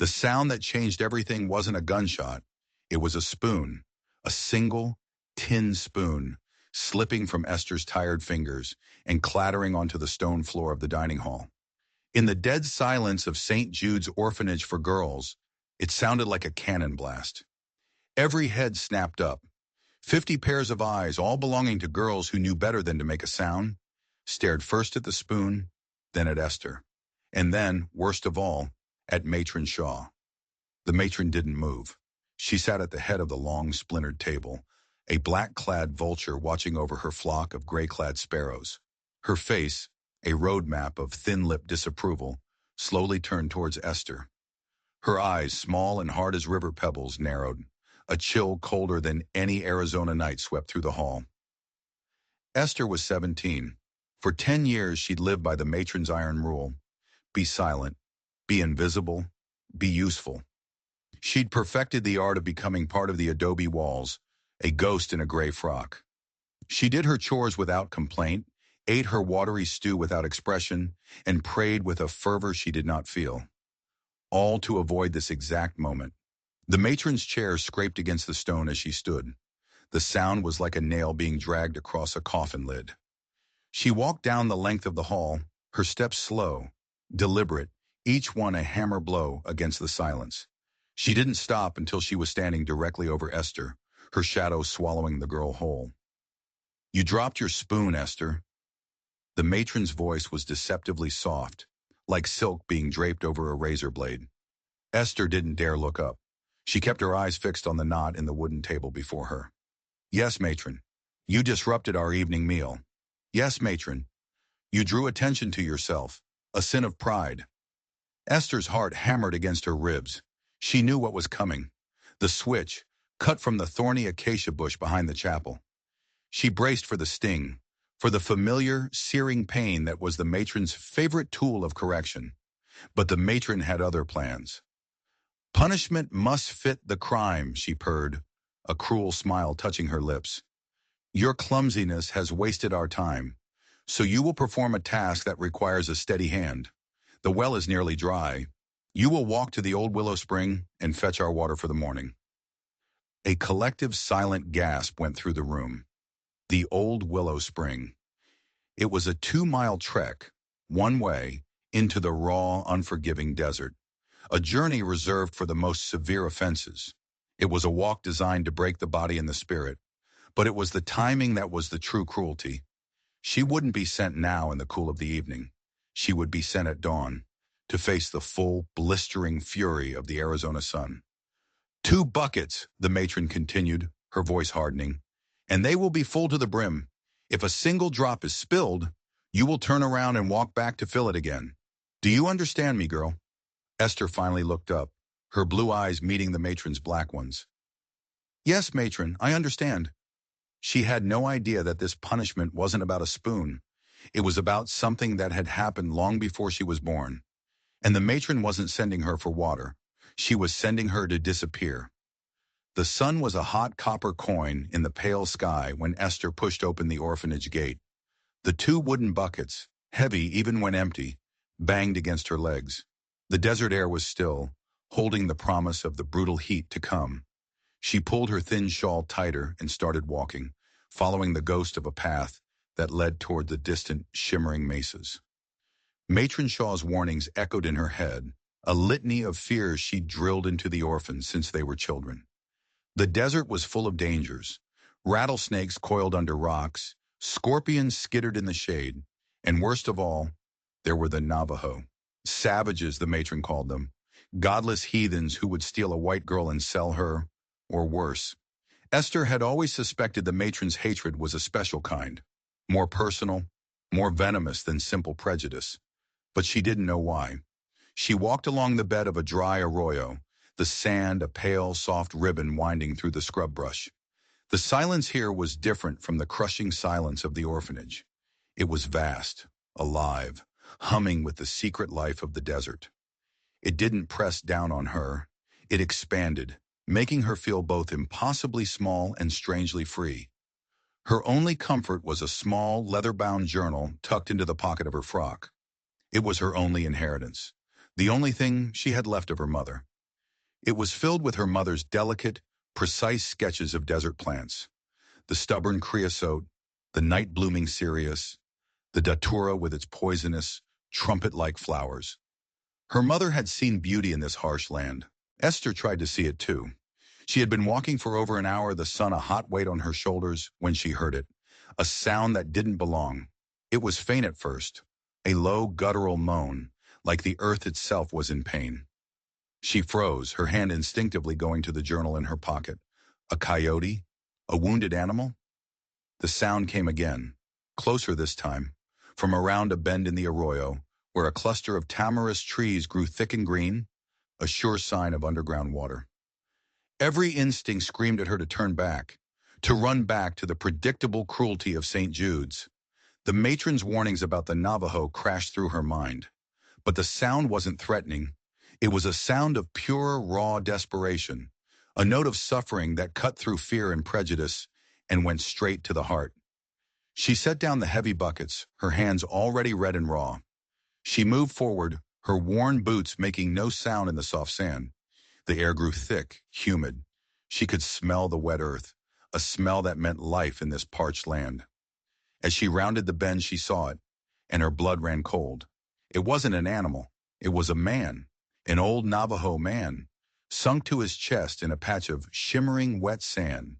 The sound that changed everything wasn't a gunshot. It was a spoon, a single tin spoon, slipping from Esther's tired fingers and clattering onto the stone floor of the dining hall. In the dead silence of St. Jude's Orphanage for Girls, it sounded like a cannon blast. Every head snapped up. 50 pairs of eyes, all belonging to girls who knew better than to make a sound, stared first at the spoon, then at Esther, and then, worst of all, at Matron Shaw. The matron didn't move. She sat at the head of the long, splintered table, a black-clad vulture watching over her flock of gray-clad sparrows. Her face, a road map of thin-lipped disapproval, slowly turned towards Esther. Her eyes, small and hard as river pebbles, narrowed. A chill colder than any Arizona night swept through the hall. Esther was 17. For 10 years she'd lived by the matron's iron rule. Be silent, be invisible, be useful. She'd perfected the art of becoming part of the adobe walls, a ghost in a gray frock. She did her chores without complaint, ate her watery stew without expression, and prayed with a fervor she did not feel. All to avoid this exact moment. The matron's chair scraped against the stone as she stood. The sound was like a nail being dragged across a coffin lid. She walked down the length of the hall, her steps slow, deliberate, each one a hammer blow against the silence. She didn't stop until she was standing directly over Esther, her shadow swallowing the girl whole. "You dropped your spoon, Esther." The matron's voice was deceptively soft, like silk being draped over a razor blade. Esther didn't dare look up. She kept her eyes fixed on the knot in the wooden table before her. "Yes, matron. You disrupted our evening meal. Yes, matron. You drew attention to yourself, a sin of pride." Esther's heart hammered against her ribs. She knew what was coming. The switch, cut from the thorny acacia bush behind the chapel. She braced for the sting, for the familiar, searing pain that was the matron's favorite tool of correction. But the matron had other plans. "Punishment must fit the crime," she purred, a cruel smile touching her lips. "Your clumsiness has wasted our time, so you will perform a task that requires a steady hand. The well is nearly dry. You will walk to the old willow spring and fetch our water for the morning." A collective silent gasp went through the room. The old willow spring. It was a 2-mile trek, one way, into the raw, unforgiving desert. A journey reserved for the most severe offenses. It was a walk designed to break the body and the spirit, but it was the timing that was the true cruelty. She wouldn't be sent now in the cool of the evening. She would be sent at dawn, to face the full, blistering fury of the Arizona sun. "2 buckets," the matron continued, her voice hardening, "and they will be full to the brim. If a single drop is spilled, you will turn around and walk back to fill it again. Do you understand me, girl?" Esther finally looked up, her blue eyes meeting the matron's black ones. "Yes, matron, I understand." She had no idea that this punishment wasn't about a spoon. It was about something that had happened long before she was born. And the matron wasn't sending her for water. She was sending her to disappear. The sun was a hot copper coin in the pale sky when Esther pushed open the orphanage gate. The 2 wooden buckets, heavy even when empty, banged against her legs. The desert air was still, holding the promise of the brutal heat to come. She pulled her thin shawl tighter and started walking, following the ghost of a path that led toward the distant, shimmering mesas. Matron Shaw's warnings echoed in her head, a litany of fears she'd drilled into the orphans since they were children. The desert was full of dangers. Rattlesnakes coiled under rocks, scorpions skittered in the shade, and worst of all, there were the Navajo. Savages, the matron called them. Godless heathens who would steal a white girl and sell her, or worse. Esther had always suspected the matron's hatred was a special kind, more personal, more venomous than simple prejudice. But she didn't know why. She walked along the bed of a dry arroyo, the sand a pale, soft ribbon winding through the scrub brush. The silence here was different from the crushing silence of the orphanage. It was vast, alive, humming with the secret life of the desert. It didn't press down on her. It expanded, making her feel both impossibly small and strangely free. Her only comfort was a small, leather-bound journal tucked into the pocket of her frock. It was her only inheritance, the only thing she had left of her mother. It was filled with her mother's delicate, precise sketches of desert plants. The stubborn creosote, the night-blooming cereus, the datura with its poisonous, trumpet-like flowers. Her mother had seen beauty in this harsh land. Esther tried to see it too. She had been walking for over an hour, the sun a hot weight on her shoulders, when she heard it. A sound that didn't belong. It was faint at first, a low guttural moan, like the earth itself was in pain. She froze, her hand instinctively going to the journal in her pocket. A coyote? A wounded animal? The sound came again, closer this time, from around a bend in the arroyo, where a cluster of tamarisk trees grew thick and green, a sure sign of underground water. Every instinct screamed at her to turn back, to run back to the predictable cruelty of St. Jude's. The matron's warnings about the Navajo crashed through her mind. But the sound wasn't threatening. It was a sound of pure, raw desperation, a note of suffering that cut through fear and prejudice and went straight to the heart. She set down the heavy buckets, her hands already red and raw. She moved forward, her worn boots making no sound in the soft sand. The air grew thick, humid. She could smell the wet earth, a smell that meant life in this parched land. As she rounded the bend, she saw it, and her blood ran cold. It wasn't an animal. It was a man, an old Navajo man, sunk to his chest in a patch of shimmering wet sand.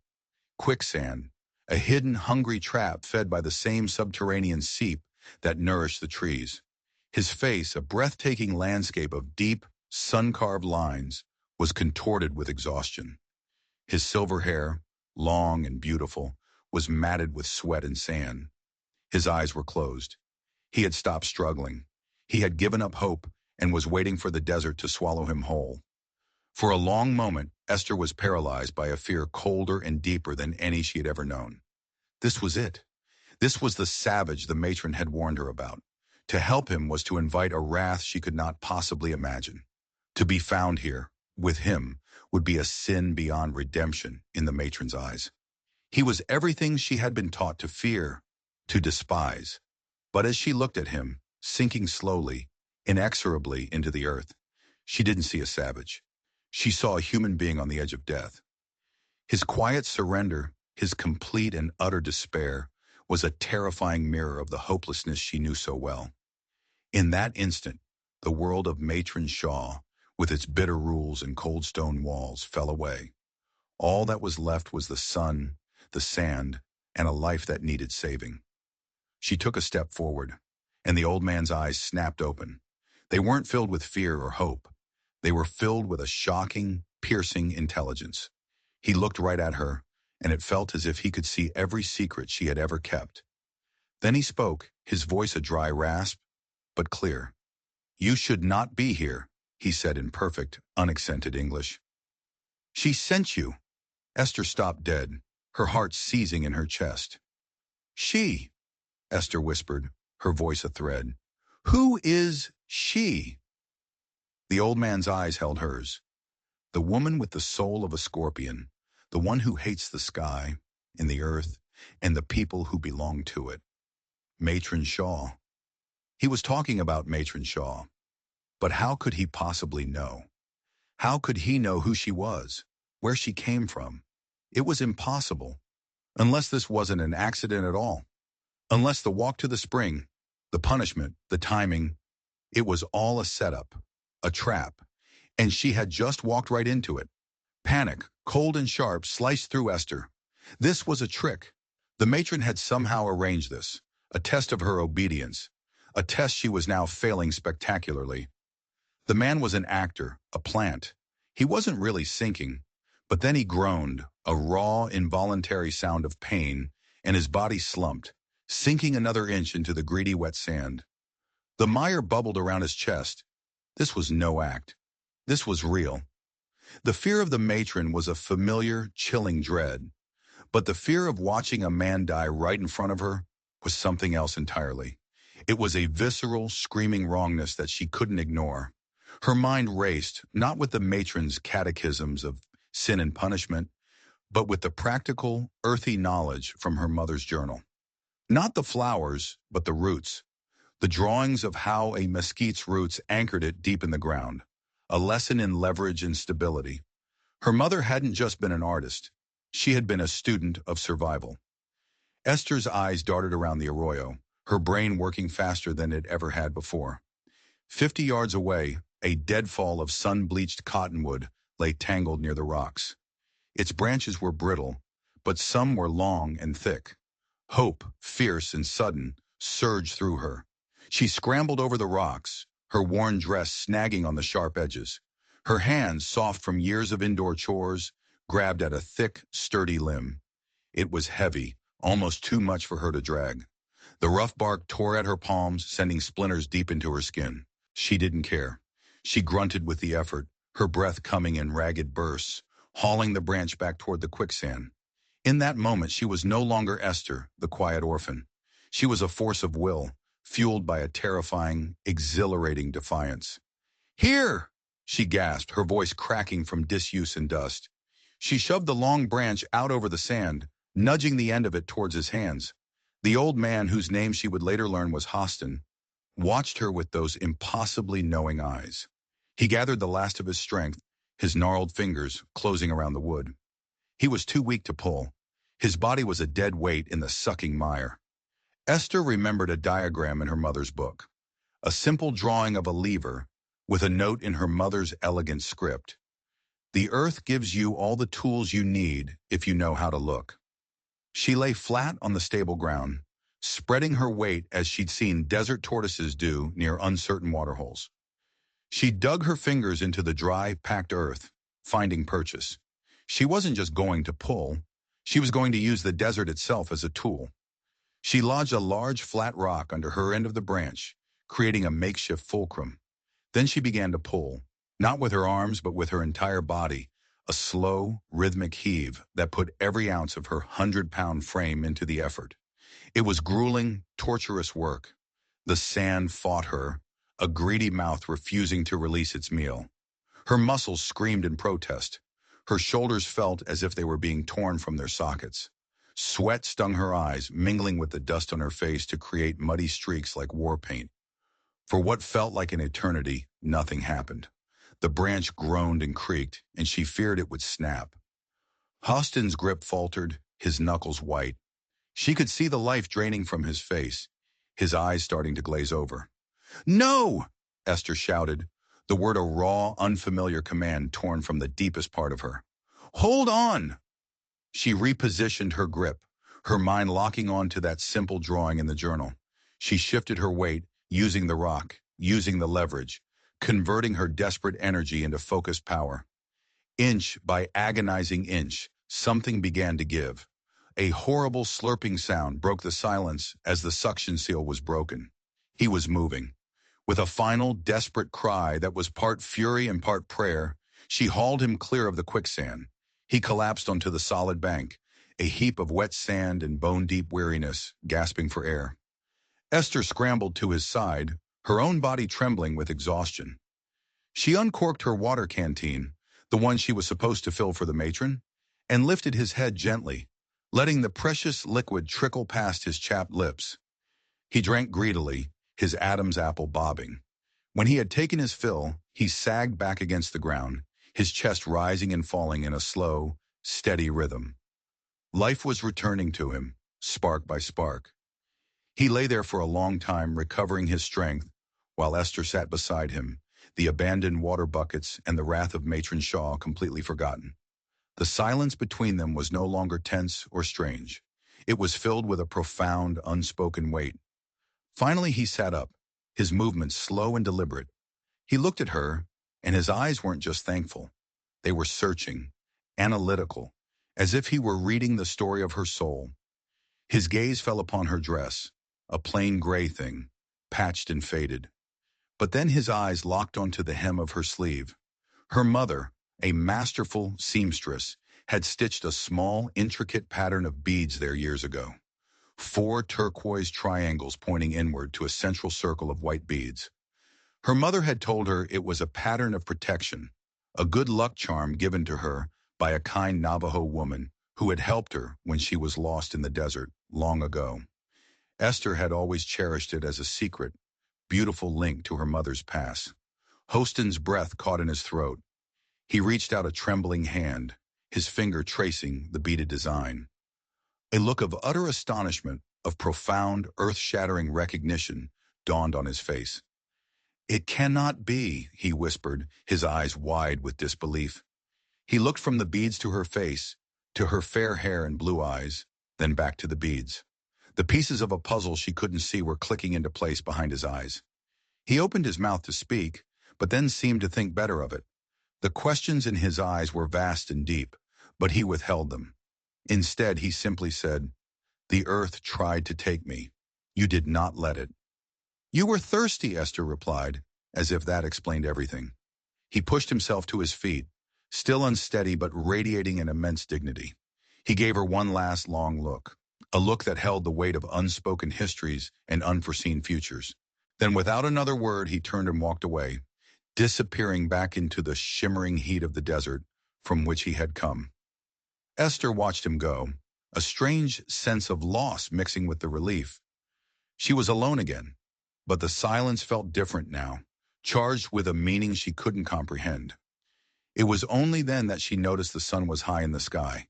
Quicksand, a hidden, hungry trap fed by the same subterranean seep that nourished the trees. His face, a breathtaking landscape of deep, sun-carved lines, was contorted with exhaustion. His silver hair, long and beautiful, was matted with sweat and sand. His eyes were closed. He had stopped struggling. He had given up hope and was waiting for the desert to swallow him whole. For a long moment, Esther was paralyzed by a fear colder and deeper than any she had ever known. This was it. This was the savage the matron had warned her about. To help him was to invite a wrath she could not possibly imagine. To be found here, with him, would be a sin beyond redemption in the matron's eyes. He was everything she had been taught to fear, to despise. But as she looked at him, sinking slowly, inexorably into the earth, she didn't see a savage. She saw a human being on the edge of death. His quiet surrender, his complete and utter despair, was a terrifying mirror of the hopelessness she knew so well. In that instant, the world of Matron Shaw, with its bitter rules and cold stone walls, fell away. All that was left was the sun, the sand, and a life that needed saving. She took a step forward, and the old man's eyes snapped open. They weren't filled with fear or hope. They were filled with a shocking, piercing intelligence. He looked right at her, and it felt as if he could see every secret she had ever kept. Then he spoke, his voice a dry rasp, but clear. "You should not be here," he said in perfect, unaccented English. "She sent you." Esther stopped dead, her heart seizing in her chest. "She," Esther whispered, her voice a thread. "Who is she?" The old man's eyes held hers. The woman with the soul of a scorpion, the one who hates the sky, and the earth, and the people who belong to it. Matron Shaw. He was talking about Matron Shaw. But how could he possibly know? How could he know who she was, where she came from? It was impossible, unless this wasn't an accident at all. Unless the walk to the spring, the punishment, the timing, it was all a setup, a trap, and she had just walked right into it. Panic, cold and sharp, sliced through Esther. This was a trick. The matron had somehow arranged this, a test of her obedience, a test she was now failing spectacularly. The man was an actor, a plant. He wasn't really sinking, but then he groaned, a raw, involuntary sound of pain, and his body slumped, sinking another inch into the greedy wet sand. The mire bubbled around his chest. This was no act. This was real. The fear of the matron was a familiar, chilling dread, but the fear of watching a man die right in front of her was something else entirely. It was a visceral, screaming wrongness that she couldn't ignore. Her mind raced, not with the matron's catechisms of sin and punishment, but with the practical, earthy knowledge from her mother's journal. Not the flowers, but the roots. The drawings of how a mesquite's roots anchored it deep in the ground. a lesson in leverage and stability. Her mother hadn't just been an artist. She had been a student of survival. Esther's eyes darted around the arroyo, her brain working faster than it ever had before. 50 yards away, a deadfall of sun-bleached cottonwood lay tangled near the rocks. Its branches were brittle, but some were long and thick. Hope, fierce and sudden, surged through her. She scrambled over the rocks, her worn dress snagging on the sharp edges. Her hands, soft from years of indoor chores, grabbed at a thick, sturdy limb. It was heavy, almost too much for her to drag. The rough bark tore at her palms, sending splinters deep into her skin. She didn't care. She grunted with the effort, her breath coming in ragged bursts, hauling the branch back toward the quicksand. In that moment, she was no longer Esther, the quiet orphan. She was a force of will, fueled by a terrifying, exhilarating defiance. "Here!" she gasped, her voice cracking from disuse and dust. She shoved the long branch out over the sand, nudging the end of it towards his hands. The old man, whose name she would later learn was Hostin, watched her with those impossibly knowing eyes. He gathered the last of his strength, his gnarled fingers closing around the wood. He was too weak to pull. His body was a dead weight in the sucking mire. Esther remembered a diagram in her mother's book, a simple drawing of a lever with a note in her mother's elegant script. "The earth gives you all the tools you need if you know how to look." She lay flat on the stable ground, spreading her weight as she'd seen desert tortoises do near uncertain waterholes. She dug her fingers into the dry, packed earth, finding purchase. She wasn't just going to pull, she was going to use the desert itself as a tool. She lodged a large flat rock under her end of the branch, creating a makeshift fulcrum. Then she began to pull, not with her arms but with her entire body, a slow, rhythmic heave that put every ounce of her 100-pound frame into the effort. It was grueling, torturous work. The sand fought her, a greedy mouth refusing to release its meal. Her muscles screamed in protest. Her shoulders felt as if they were being torn from their sockets. Sweat stung her eyes, mingling with the dust on her face to create muddy streaks like war paint. For what felt like an eternity, nothing happened. The branch groaned and creaked, and she feared it would snap. Hostin's grip faltered, his knuckles white. She could see the life draining from his face, his eyes starting to glaze over. "No!" Esther shouted, the word a raw, unfamiliar command torn from the deepest part of her. "Hold on!" She repositioned her grip, her mind locking on to that simple drawing in the journal. She shifted her weight, using the rock, using the leverage, converting her desperate energy into focused power. Inch by agonizing inch, something began to give. A horrible slurping sound broke the silence as the suction seal was broken. He was moving. With a final, desperate cry that was part fury and part prayer, she hauled him clear of the quicksand. He collapsed onto the solid bank, a heap of wet sand and bone-deep weariness, gasping for air. Esther scrambled to his side, her own body trembling with exhaustion. She uncorked her water canteen, the one she was supposed to fill for the matron, and lifted his head gently, letting the precious liquid trickle past his chapped lips. He drank greedily, his Adam's apple bobbing. When he had taken his fill, he sagged back against the ground, his chest rising and falling in a slow, steady rhythm. Life was returning to him, spark by spark. He lay there for a long time, recovering his strength, while Esther sat beside him, the abandoned water buckets and the wrath of Matron Shaw completely forgotten. The silence between them was no longer tense or strange. It was filled with a profound, unspoken weight. Finally he sat up, his movements slow and deliberate. He looked at her, and his eyes weren't just thankful. They were searching, analytical, as if he were reading the story of her soul. His gaze fell upon her dress, a plain gray thing, patched and faded. But then his eyes locked onto the hem of her sleeve. Her mother, a masterful seamstress, had stitched a small, intricate pattern of beads there years ago. 4 turquoise triangles pointing inward to a central circle of white beads. Her mother had told her it was a pattern of protection, a good luck charm given to her by a kind Navajo woman who had helped her when she was lost in the desert long ago. Esther had always cherished it as a secret, beautiful link to her mother's past. Hoston's breath caught in his throat. He reached out a trembling hand, his finger tracing the beaded design. A look of utter astonishment, of profound, earth-shattering recognition, dawned on his face. "It cannot be," he whispered, his eyes wide with disbelief. He looked from the beads to her face, to her fair hair and blue eyes, then back to the beads. The pieces of a puzzle she couldn't see were clicking into place behind his eyes. He opened his mouth to speak, but then seemed to think better of it. The questions in his eyes were vast and deep, but he withheld them. Instead, he simply said, "The earth tried to take me. You did not let it." "You were thirsty," Esther replied, as if that explained everything. He pushed himself to his feet, still unsteady but radiating an immense dignity. He gave her one last long look, a look that held the weight of unspoken histories and unforeseen futures. Then without another word, he turned and walked away, disappearing back into the shimmering heat of the desert from which he had come. Esther watched him go, a strange sense of loss mixing with the relief. She was alone again, but the silence felt different now, charged with a meaning she couldn't comprehend. It was only then that she noticed the sun was high in the sky,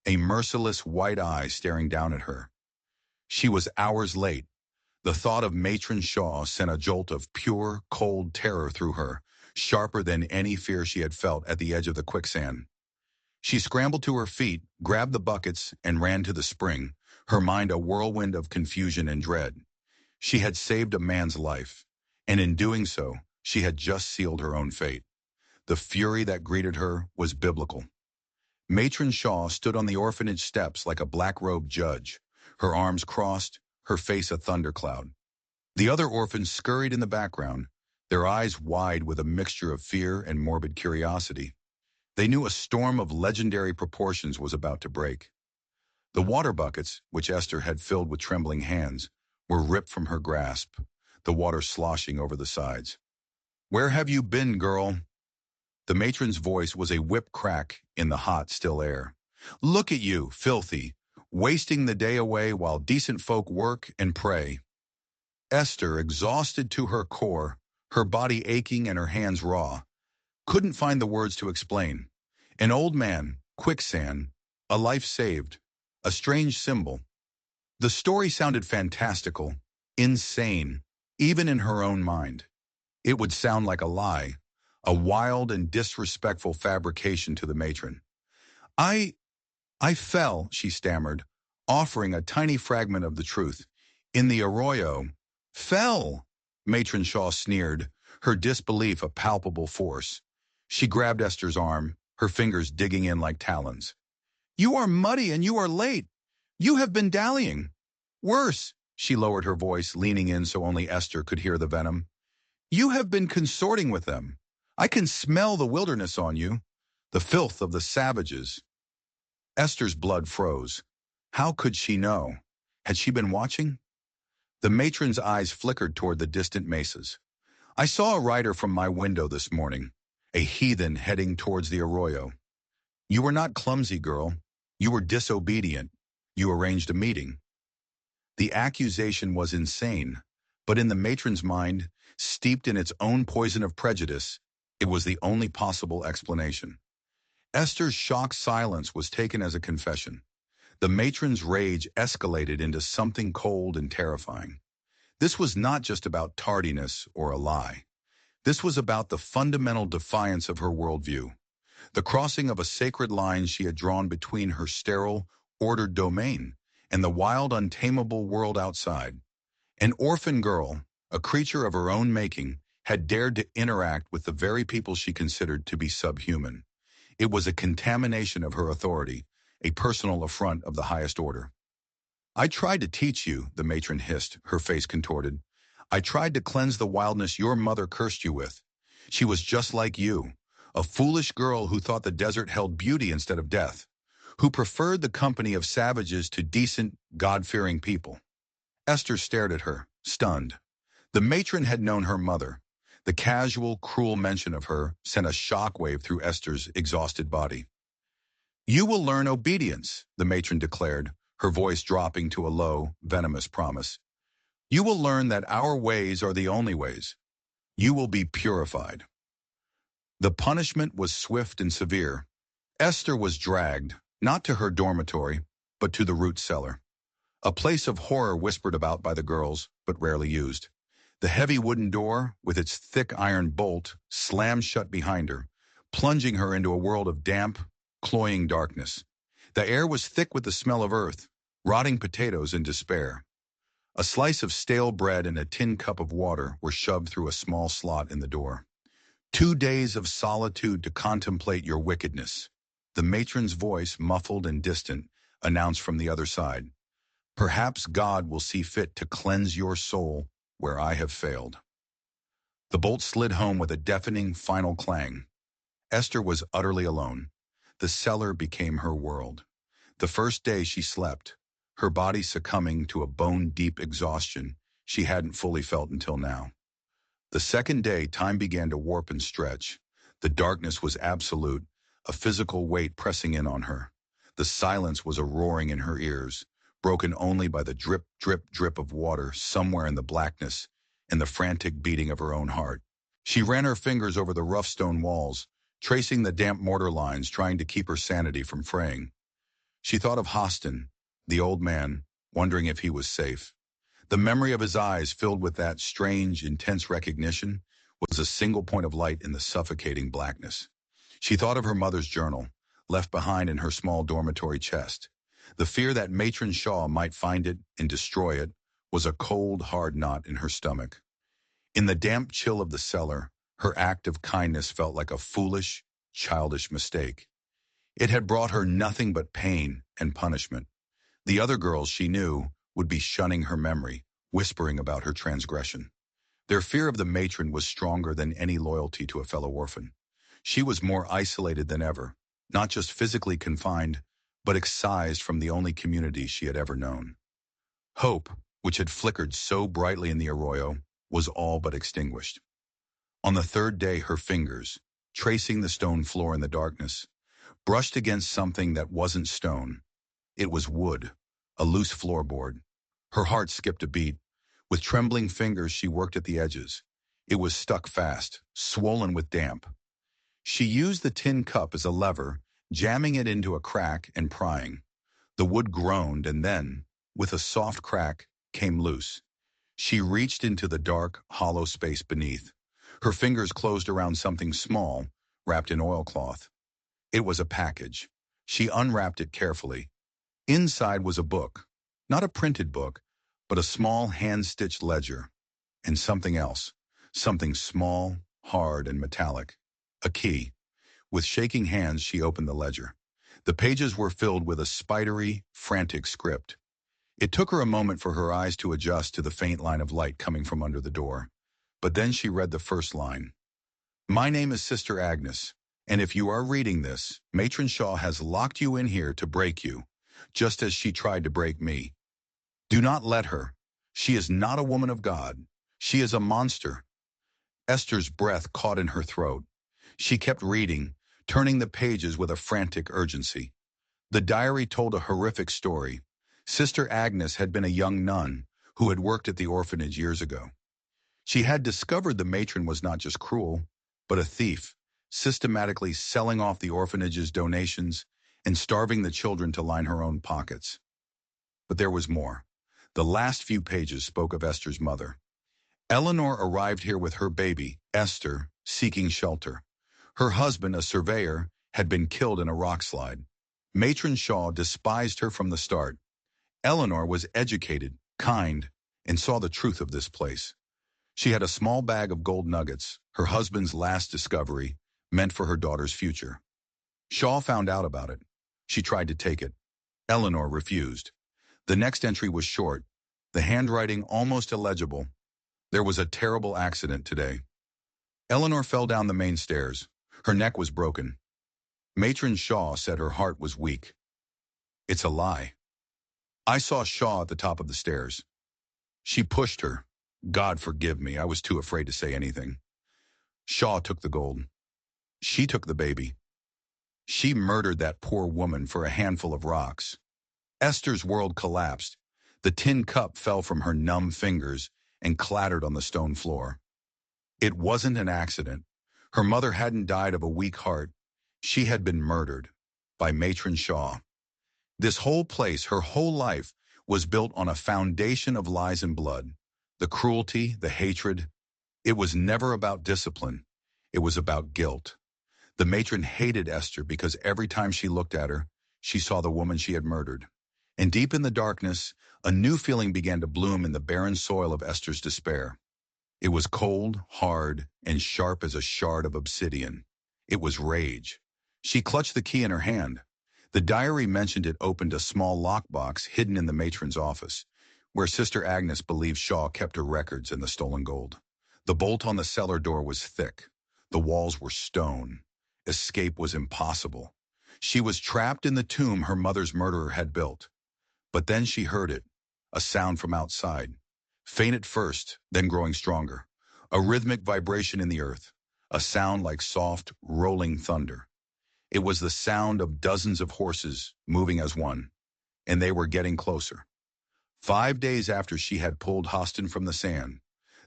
a merciless white eye staring down at her. She was hours late. The thought of Matron Shaw sent a jolt of pure, cold terror through her, sharper than any fear she had felt at the edge of the quicksand. She scrambled to her feet, grabbed the buckets, and ran to the spring, her mind a whirlwind of confusion and dread. She had saved a man's life, and in doing so, she had just sealed her own fate. The fury that greeted her was biblical. Matron Shaw stood on the orphanage steps like a black-robed judge, her arms crossed, her face a thundercloud. The other orphans scurried in the background, their eyes wide with a mixture of fear and morbid curiosity. They knew a storm of legendary proportions was about to break. The water buckets, which Esther had filled with trembling hands, were ripped from her grasp, the water sloshing over the sides. "Where have you been, girl?" The matron's voice was a whip crack in the hot, still air. "Look at you, filthy, wasting the day away while decent folk work and pray." Esther, exhausted to her core, her body aching and her hands raw, couldn't find the words to explain. An old man, Quicksand, a life saved, a strange symbol. The story sounded fantastical, insane, even in her own mind. It would sound like a lie, a wild and disrespectful fabrication to the matron. I I fell," she stammered, offering a tiny fragment of the truth. "In the arroyo." "Fell?" Matron Shaw sneered, her disbelief a palpable force. She grabbed Esther's arm, her fingers digging in like talons. "You are muddy and you are late. You have been dallying. Worse," she lowered her voice, leaning in so only Esther could hear the venom. "You have been consorting with them. I can smell the wilderness on you, the filth of the savages." Esther's blood froze. How could she know? Had she been watching? The matron's eyes flickered toward the distant mesas. "I saw a rider from my window this morning, a heathen heading towards the arroyo. You were not clumsy, girl. You were disobedient. You arranged a meeting." The accusation was insane, but in the matron's mind, steeped in its own poison of prejudice, it was the only possible explanation. Esther's shocked silence was taken as a confession. The matron's rage escalated into something cold and terrifying. This was not just about tardiness or a lie. This was about the fundamental defiance of her worldview, the crossing of a sacred line she had drawn between her sterile, ordered domain and the wild, untamable world outside. An orphan girl, a creature of her own making, had dared to interact with the very people she considered to be subhuman. It was a contamination of her authority, a personal affront of the highest order. "I tried to teach you," the matron hissed, her face contorted. "I tried to cleanse the wildness your mother cursed you with. She was just like you, a foolish girl who thought the desert held beauty instead of death, who preferred the company of savages to decent, God-fearing people." Esther stared at her, stunned. The matron had known her mother. The casual, cruel mention of her sent a shockwave through Esther's exhausted body. "You will learn obedience," the matron declared, her voice dropping to a low, venomous promise. "You will learn that our ways are the only ways. You will be purified." The punishment was swift and severe. Esther was dragged, not to her dormitory, but to the root cellar, a place of horror whispered about by the girls, but rarely used. The heavy wooden door, with its thick iron bolt, slammed shut behind her, plunging her into a world of damp, cloying darkness. The air was thick with the smell of earth, rotting potatoes, and despair. A slice of stale bread and a tin cup of water were shoved through a small slot in the door. 2 days of solitude to contemplate your wickedness. The matron's voice, muffled and distant, announced from the other side. Perhaps God will see fit to cleanse your soul where I have failed. The bolt slid home with a deafening final clang. Esther was utterly alone. The cellar became her world. The first day she slept, her body succumbing to a bone-deep exhaustion she hadn't fully felt until now. The second day, time began to warp and stretch. The darkness was absolute, a physical weight pressing in on her. The silence was a roaring in her ears, broken only by the drip, drip, drip of water somewhere in the blackness and the frantic beating of her own heart. She ran her fingers over the rough stone walls, tracing the damp mortar lines, trying to keep her sanity from fraying. She thought of Hostin, the old man, wondering if he was safe. The memory of his eyes, filled with that strange, intense recognition, was a single point of light in the suffocating blackness. She thought of her mother's journal, left behind in her small dormitory chest. The fear that Matron Shaw might find it and destroy it was a cold, hard knot in her stomach. In the damp chill of the cellar, her act of kindness felt like a foolish, childish mistake. It had brought her nothing but pain and punishment. The other girls she knew would be shunning her memory, whispering about her transgression. Their fear of the matron was stronger than any loyalty to a fellow orphan. She was more isolated than ever, not just physically confined, but excised from the only community she had ever known. Hope, which had flickered so brightly in the arroyo, was all but extinguished. On the third day, her fingers, tracing the stone floor in the darkness, brushed against something that wasn't stone. It was wood, a loose floorboard. Her heart skipped a beat. With trembling fingers, she worked at the edges. It was stuck fast, swollen with damp. She used the tin cup as a lever, jamming it into a crack and prying. The wood groaned and then, with a soft crack, came loose. She reached into the dark, hollow space beneath. Her fingers closed around something small, wrapped in oilcloth. It was a package. She unwrapped it carefully. Inside was a book. Not a printed book, but a small hand-stitched ledger. And something else. Something small, hard, and metallic. A key. With shaking hands, she opened the ledger. The pages were filled with a spidery, frantic script. It took her a moment for her eyes to adjust to the faint line of light coming from under the door. But then she read the first line. My name is Sister Agnes, and if you are reading this, Matron Shaw has locked you in here to break you, just as she tried to break me. Do not let her. She is not a woman of God. She is a monster. Esther's breath caught in her throat. She kept reading, turning the pages with a frantic urgency. The diary told a horrific story. Sister Agnes had been a young nun who had worked at the orphanage years ago. She had discovered the matron was not just cruel, but a thief, systematically selling off the orphanage's donations and starving the children to line her own pockets. But there was more. The last few pages spoke of Esther's mother. Eleanor arrived here with her baby, Esther, seeking shelter. Her husband, a surveyor, had been killed in a rock slide. Matron Shaw despised her from the start. Eleanor was educated, kind, and saw the truth of this place. She had a small bag of gold nuggets, her husband's last discovery, meant for her daughter's future. Shaw found out about it. She tried to take it. Eleanor refused. The next entry was short, the handwriting almost illegible. There was a terrible accident today. Eleanor fell down the main stairs. Her neck was broken. Matron Shaw said her heart was weak. It's a lie. I saw Shaw at the top of the stairs. She pushed her. God forgive me, I was too afraid to say anything. Shaw took the gold. She took the baby. She murdered that poor woman for a handful of rocks. Esther's world collapsed. The tin cup fell from her numb fingers and clattered on the stone floor. It wasn't an accident. Her mother hadn't died of a weak heart. She had been murdered by Matron Shaw. This whole place, her whole life, was built on a foundation of lies and blood. The cruelty, the hatred. It was never about discipline. It was about guilt. The matron hated Esther because every time she looked at her, she saw the woman she had murdered. And deep in the darkness, a new feeling began to bloom in the barren soil of Esther's despair. It was cold, hard, and sharp as a shard of obsidian. It was rage. She clutched the key in her hand. The diary mentioned it opened a small lockbox hidden in the matron's office, where Sister Agnes believed Shaw kept her records and the stolen gold. The bolt on the cellar door was thick. The walls were stone. Escape was impossible. She was trapped in the tomb her mother's murderer had built. But then she heard it, a sound from outside. Faint at first, then growing stronger. A rhythmic vibration in the earth, a sound like soft, rolling thunder. It was the sound of dozens of horses moving as one, and they were getting closer. 5 days after she had pulled Hostin from the sand,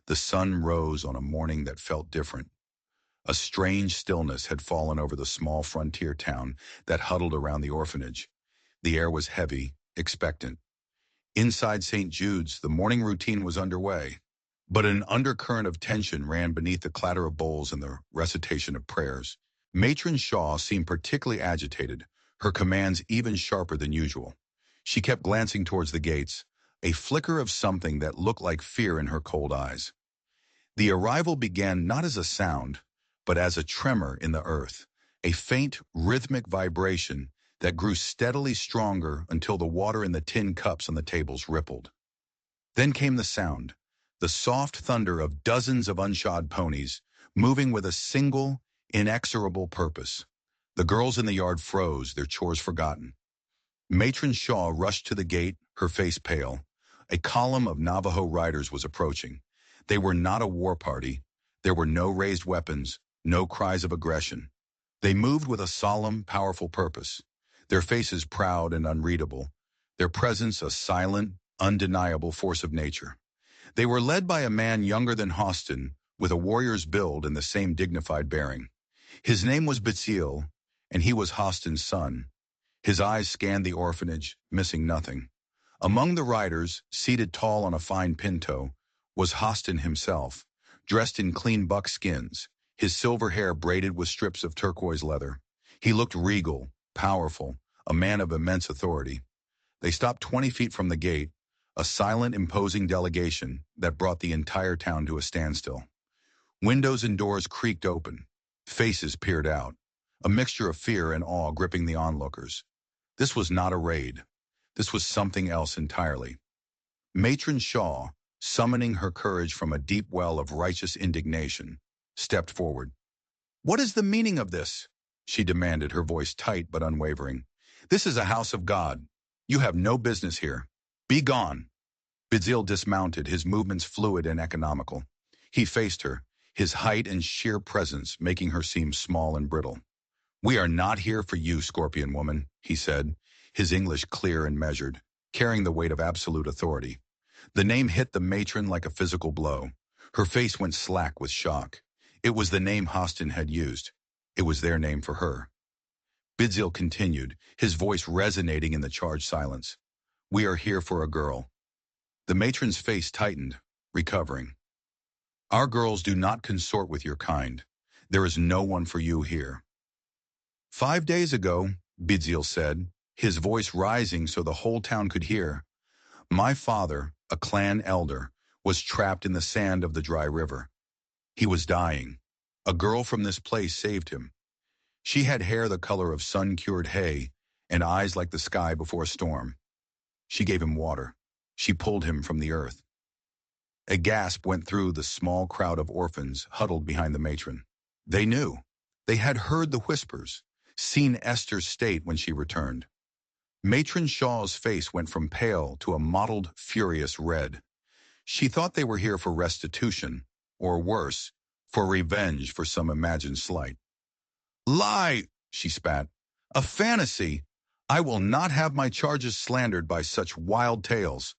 the sun rose on a morning that felt different. A strange stillness had fallen over the small frontier town that huddled around the orphanage. The air was heavy, expectant. Inside St. Jude's, the morning routine was underway, but an undercurrent of tension ran beneath the clatter of bowls and the recitation of prayers. Matron Shaw seemed particularly agitated, her commands even sharper than usual. She kept glancing towards the gates, a flicker of something that looked like fear in her cold eyes. The arrival began not as a sound, but as a tremor in the earth, a faint, rhythmic vibration that grew steadily stronger until the water in the tin cups on the tables rippled. Then came the sound, the soft thunder of dozens of unshod ponies, moving with a single, inexorable purpose. The girls in the yard froze, their chores forgotten. Matron Shaw rushed to the gate, her face pale. A column of Navajo riders was approaching. They were not a war party. There were no raised weapons, no cries of aggression. They moved with a solemn, powerful purpose, their faces proud and unreadable, their presence a silent, undeniable force of nature. They were led by a man younger than Hostin, with a warrior's build and the same dignified bearing. His name was Bezil, and he was Hostin's son. His eyes scanned the orphanage, missing nothing. Among the riders, seated tall on a fine pinto, was Hostin himself, dressed in clean buckskins, his silver hair braided with strips of turquoise leather. He looked regal, powerful, a man of immense authority. They stopped 20 feet from the gate, a silent, imposing delegation that brought the entire town to a standstill. Windows and doors creaked open. Faces peered out, a mixture of fear and awe gripping the onlookers. This was not a raid. This was something else entirely. Matron Shaw, summoning her courage from a deep well of righteous indignation, stepped forward. "What is the meaning of this?" she demanded, her voice tight but unwavering. "This is a house of God. You have no business here. Be gone." Bizil dismounted, his movements fluid and economical. He faced her, his height and sheer presence making her seem small and brittle. "We are not here for you, Scorpion Woman," he said, his English clear and measured, carrying the weight of absolute authority. The name hit the matron like a physical blow. Her face went slack with shock. It was the name Hostin had used. It was their name for her. Bidzil continued, his voice resonating in the charged silence. "We are here for a girl." The matron's face tightened, recovering. "Our girls do not consort with your kind. There is no one for you here." 5 days ago, Bidzil said, his voice rising so the whole town could hear, "My father, a clan elder, was trapped in the sand of the dry river. He was dying. A girl from this place saved him. She had hair the color of sun-cured hay and eyes like the sky before a storm. She gave him water. She pulled him from the earth." A gasp went through the small crowd of orphans huddled behind the matron. They knew. They had heard the whispers, seen Esther's state when she returned. Matron Shaw's face went from pale to a mottled, furious red. She thought they were here for restitution, or worse, for revenge for some imagined slight. "Lie!" she spat. "A fantasy! I will not have my charges slandered by such wild tales."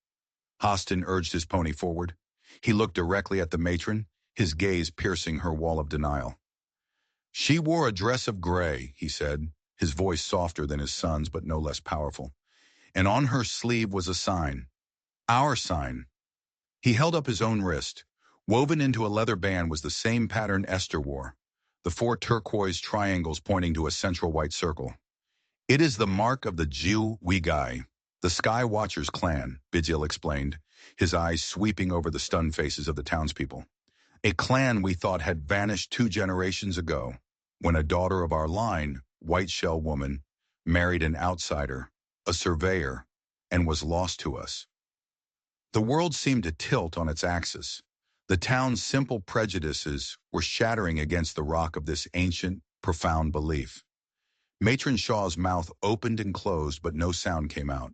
Hostin urged his pony forward. He looked directly at the matron, his gaze piercing her wall of denial. She wore a dress of gray, he said, his voice softer than his son's but no less powerful. And on her sleeve was a sign. Our sign. He held up his own wrist. Woven into a leather band was the same pattern Esther wore, the four turquoise triangles pointing to a central white circle. It is the mark of the Jiu Wigai, the Sky Watchers clan, Bidziel explained, his eyes sweeping over the stunned faces of the townspeople. A clan we thought had vanished 2 generations ago, when a daughter of our line, White Shell Woman, married an outsider, a surveyor, and was lost to us. The world seemed to tilt on its axis. The town's simple prejudices were shattering against the rock of this ancient, profound belief. Matron Shaw's mouth opened and closed, but no sound came out.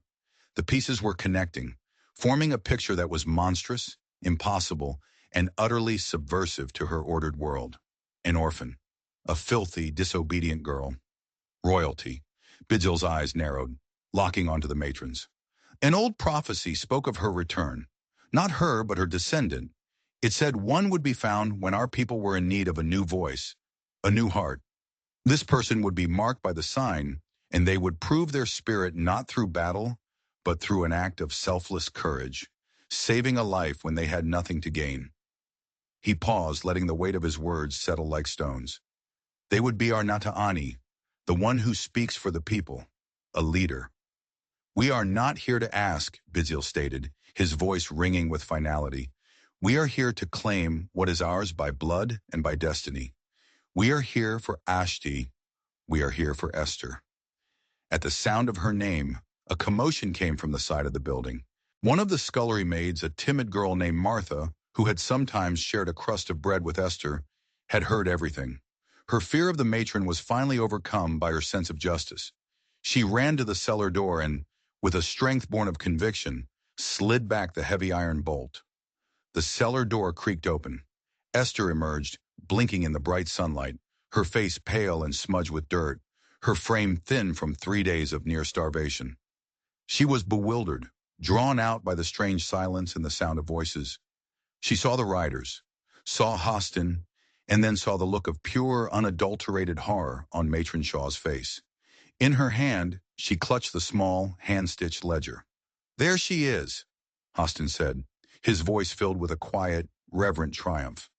The pieces were connecting, forming a picture that was monstrous, impossible, and utterly subversive to her ordered world. An orphan. A filthy, disobedient girl. Royalty. Bidziel's eyes narrowed, locking onto the matron's. An old prophecy spoke of her return. Not her, but her descendant. It said one would be found when our people were in need of a new voice, a new heart. This person would be marked by the sign, and they would prove their spirit not through battle, but through an act of selfless courage, saving a life when they had nothing to gain. He paused, letting the weight of his words settle like stones. They would be our Nata'ani, the one who speaks for the people, a leader. We are not here to ask, Bidziel stated, his voice ringing with finality. We are here to claim what is ours by blood and by destiny. We are here for Ashti. We are here for Esther. At the sound of her name, a commotion came from the side of the building. One of the scullery maids, a timid girl named Martha, who had sometimes shared a crust of bread with Esther, had heard everything. Her fear of the matron was finally overcome by her sense of justice. She ran to the cellar door and, with a strength born of conviction, slid back the heavy iron bolt. The cellar door creaked open. Esther emerged, blinking in the bright sunlight, her face pale and smudged with dirt, her frame thin from 3 days of near starvation. She was bewildered, drawn out by the strange silence and the sound of voices. She saw the riders, saw Hostin, and then saw the look of pure, unadulterated horror on Matron Shaw's face. In her hand, she clutched the small, hand-stitched ledger. There she is, Hostin said, his voice filled with a quiet, reverent triumph.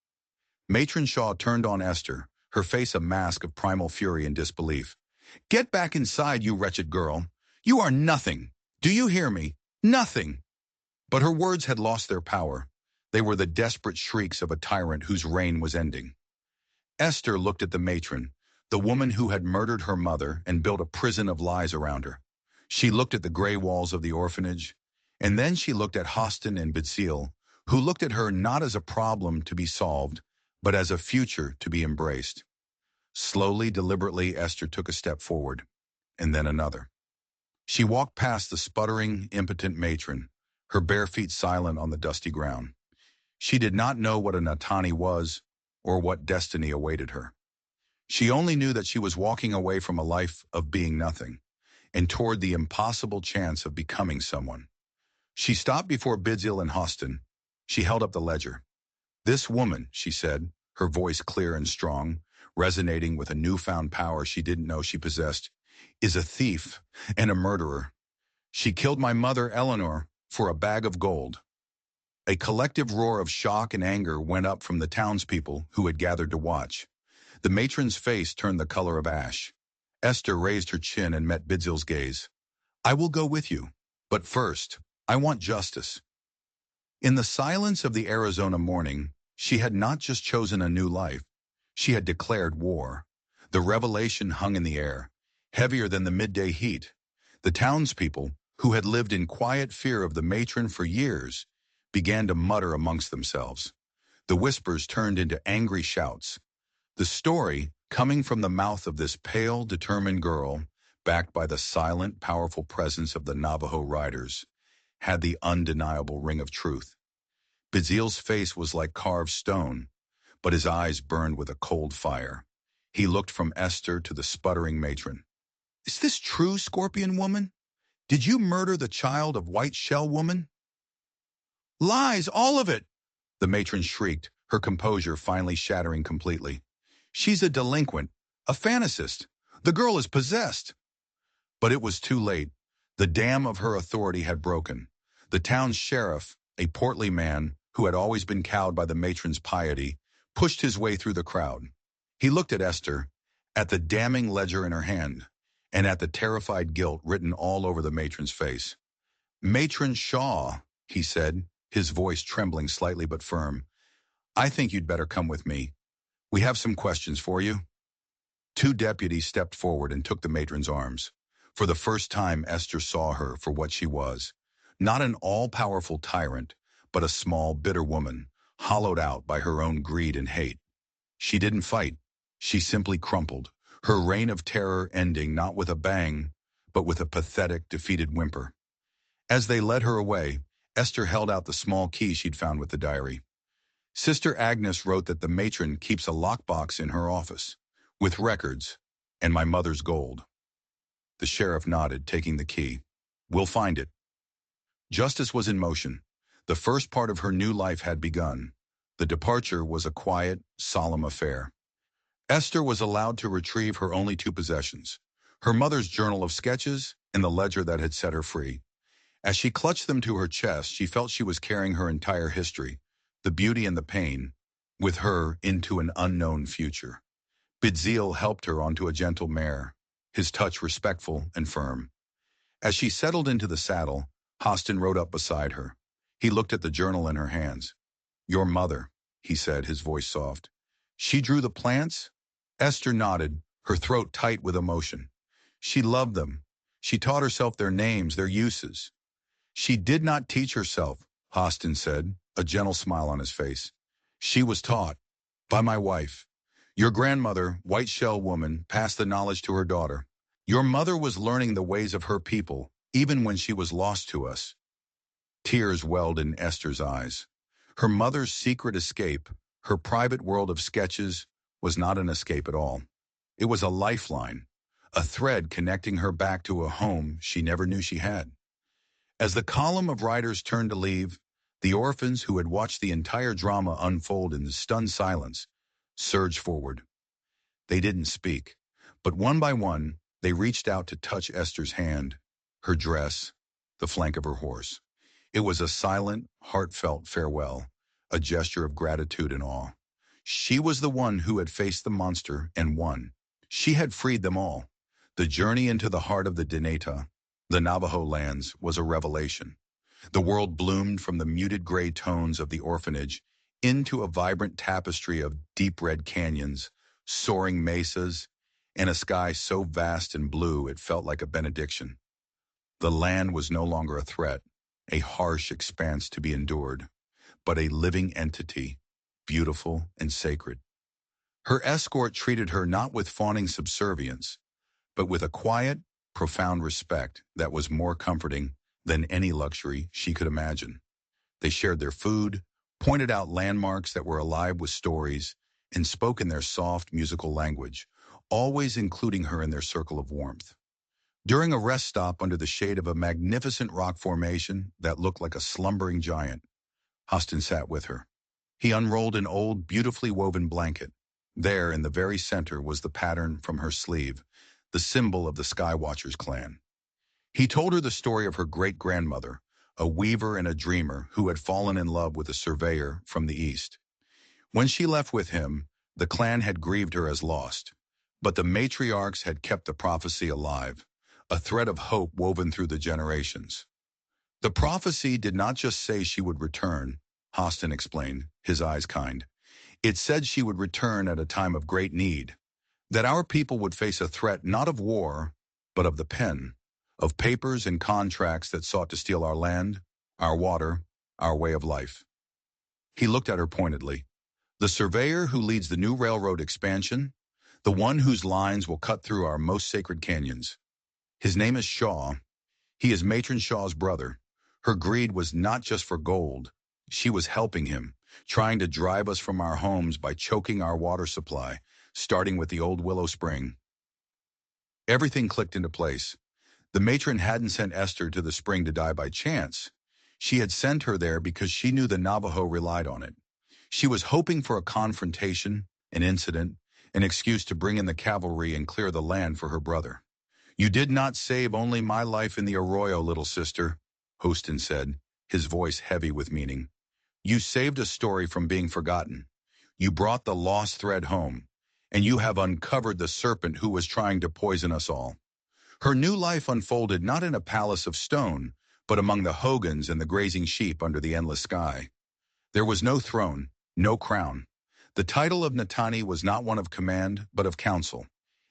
Matron Shaw turned on Esther, her face a mask of primal fury and disbelief. Get back inside, you wretched girl. You are nothing. Do you hear me? Nothing. But her words had lost their power. They were the desperate shrieks of a tyrant whose reign was ending. Esther looked at the matron, the woman who had murdered her mother and built a prison of lies around her. She looked at the gray walls of the orphanage, and then she looked at Hostin and Bidziel, who looked at her not as a problem to be solved, but as a future to be embraced. Slowly, deliberately, Esther took a step forward, and then another. She walked past the sputtering, impotent matron, her bare feet silent on the dusty ground. She did not know what a Natani was, or what destiny awaited her. She only knew that she was walking away from a life of being nothing, and toward the impossible chance of becoming someone. She stopped before Bidziel and Hostin. She held up the ledger. This woman, she said, her voice clear and strong, resonating with a newfound power she didn't know she possessed, is a thief and a murderer. She killed my mother, Eleanor, for a bag of gold. A collective roar of shock and anger went up from the townspeople who had gathered to watch. The matron's face turned the color of ash. Esther raised her chin and met Bidziel's gaze. I will go with you, but first, I want justice. In the silence of the Arizona morning, she had not just chosen a new life. She had declared war. The revelation hung in the air, heavier than the midday heat. The townspeople, who had lived in quiet fear of the matron for years, began to mutter amongst themselves. The whispers turned into angry shouts. The story, coming from the mouth of this pale, determined girl, backed by the silent, powerful presence of the Navajo riders, had the undeniable ring of truth. Bidziel's face was like carved stone, but his eyes burned with a cold fire. He looked from Esther to the sputtering matron. Is this true, Scorpion Woman? Did you murder the child of White Shell Woman? Lies, all of it! The matron shrieked, her composure finally shattering completely. She's a delinquent, a fantasist. The girl is possessed. But it was too late. The dam of her authority had broken. The town's sheriff, a portly man who had always been cowed by the matron's piety, pushed his way through the crowd. He looked at Esther, at the damning ledger in her hand, and at the terrified guilt written all over the matron's face. "Matron Shaw," he said, his voice trembling slightly but firm, "I think you'd better come with me. We have some questions for you." Two deputies stepped forward and took the matron's arms. For the first time, Esther saw her for what she was. Not an all-powerful tyrant, but a small, bitter woman, hollowed out by her own greed and hate. She didn't fight. She simply crumpled, her reign of terror ending not with a bang, but with a pathetic, defeated whimper. As they led her away, Esther held out the small key she'd found with the diary. Sister Agnes wrote that the matron keeps a lockbox in her office, with records, and my mother's gold. The sheriff nodded, taking the key. "We'll find it." Justice was in motion. The first part of her new life had begun. The departure was a quiet, solemn affair. Esther was allowed to retrieve her only two possessions, her mother's journal of sketches and the ledger that had set her free. As she clutched them to her chest, she felt she was carrying her entire history, the beauty and the pain, with her into an unknown future. Bidziel helped her onto a gentle mare, his touch respectful and firm. As she settled into the saddle, Hostin rode up beside her. He looked at the journal in her hands. "Your mother," he said, his voice soft. "She drew the plants?" Esther nodded, her throat tight with emotion. "She loved them. She taught herself their names, their uses." "She did not teach herself," Hostin said, a gentle smile on his face. "She was taught. By my wife. Your grandmother, White Shell Woman, passed the knowledge to her daughter. Your mother was learning the ways of her people, even when she was lost to us." Tears welled in Esther's eyes. Her mother's secret escape, her private world of sketches, was not an escape at all. It was a lifeline, a thread connecting her back to a home she never knew she had. As the column of riders turned to leave, the orphans who had watched the entire drama unfold in stunned silence surged forward. They didn't speak, but one by one, they reached out to touch Esther's hand, her dress, the flank of her horse. It was a silent, heartfelt farewell, a gesture of gratitude and awe. She was the one who had faced the monster and won. She had freed them all. The journey into the heart of the Dineta, the Navajo lands, was a revelation. The world bloomed from the muted gray tones of the orphanage into a vibrant tapestry of deep red canyons, soaring mesas, and a sky so vast and blue it felt like a benediction. The land was no longer a threat, a harsh expanse to be endured, but a living entity, beautiful and sacred. Her escort treated her not with fawning subservience, but with a quiet, profound respect that was more comforting than any luxury she could imagine. They shared their food, pointed out landmarks that were alive with stories, and spoke in their soft, musical language, always including her in their circle of warmth. During a rest stop under the shade of a magnificent rock formation that looked like a slumbering giant, Hostin sat with her. He unrolled an old, beautifully woven blanket. There, in the very center, was the pattern from her sleeve, the symbol of the Skywatchers clan. He told her the story of her great-grandmother, a weaver and a dreamer who had fallen in love with a surveyor from the east. When she left with him, the clan had grieved her as lost, but the matriarchs had kept the prophecy alive, a thread of hope woven through the generations. The prophecy did not just say she would return, Hostin explained, his eyes kind. It said she would return at a time of great need, that our people would face a threat not of war, but of the pen, of papers and contracts that sought to steal our land, our water, our way of life. He looked at her pointedly. "The surveyor who leads the new railroad expansion, the one whose lines will cut through our most sacred canyons. His name is Shaw. He is Matron Shaw's brother. Her greed was not just for gold. She was helping him, trying to drive us from our homes by choking our water supply, starting with the old Willow Spring." Everything clicked into place. The matron hadn't sent Esther to the spring to die by chance. She had sent her there because she knew the Navajo relied on it. She was hoping for a confrontation, an incident, an excuse to bring in the cavalry and clear the land for her brother. "You did not save only my life in the arroyo, little sister," Hostin said, his voice heavy with meaning. "You saved a story from being forgotten. You brought the lost thread home, and you have uncovered the serpent who was trying to poison us all." Her new life unfolded not in a palace of stone, but among the hogans and the grazing sheep under the endless sky. There was no throne, no crown. The title of Natani was not one of command, but of counsel.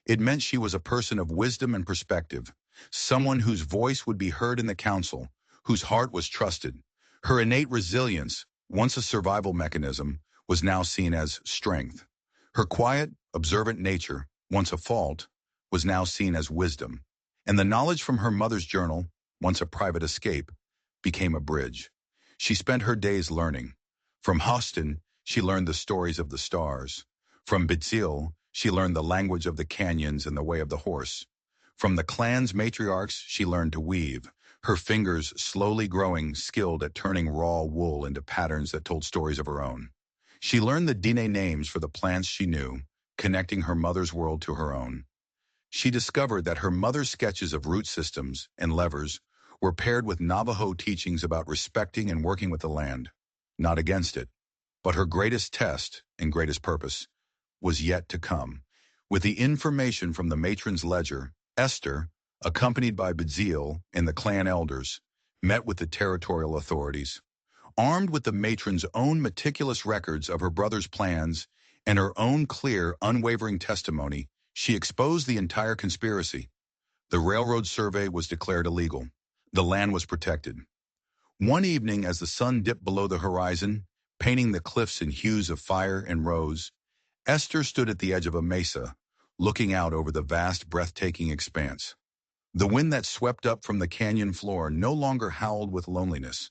It meant she was a person of wisdom and perspective, someone whose voice would be heard in the council, whose heart was trusted. Her innate resilience, once a survival mechanism, was now seen as strength. Her quiet, observant nature, once a fault, was now seen as wisdom. And the knowledge from her mother's journal, once a private escape, became a bridge. She spent her days learning. From Hostin, she learned the stories of the stars. From Bitzil, she learned the language of the canyons and the way of the horse. From the clan's matriarchs, she learned to weave, her fingers slowly growing skilled at turning raw wool into patterns that told stories of her own. She learned the Dine names for the plants she knew, connecting her mother's world to her own. She discovered that her mother's sketches of root systems and levers were paired with Navajo teachings about respecting and working with the land, not against it. But her greatest test and greatest purpose was yet to come. With the information from the matron's ledger, Esther, accompanied by Beziel and the clan elders, met with the territorial authorities. Armed with the matron's own meticulous records of her brother's plans and her own clear, unwavering testimony, she exposed the entire conspiracy. The railroad survey was declared illegal. The land was protected. One evening, as the sun dipped below the horizon, painting the cliffs in hues of fire and rose, Esther stood at the edge of a mesa, looking out over the vast, breathtaking expanse. The wind that swept up from the canyon floor no longer howled with loneliness.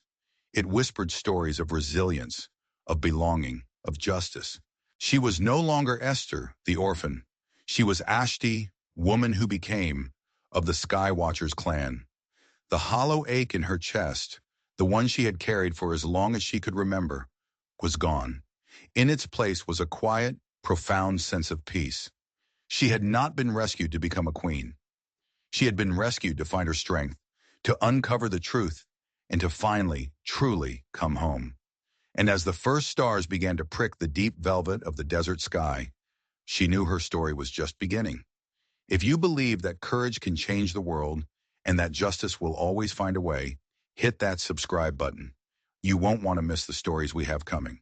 It whispered stories of resilience, of belonging, of justice. She was no longer Esther, the orphan. She was Ashti, woman who became, of the Skywatchers clan. The hollow ache in her chest, the one she had carried for as long as she could remember, was gone. In its place was a quiet, profound sense of peace. She had not been rescued to become a queen. She had been rescued to find her strength, to uncover the truth, and to finally, truly come home. And as the first stars began to prick the deep velvet of the desert sky, she knew her story was just beginning. If you believe that courage can change the world and that justice will always find a way, hit that subscribe button. You won't want to miss the stories we have coming.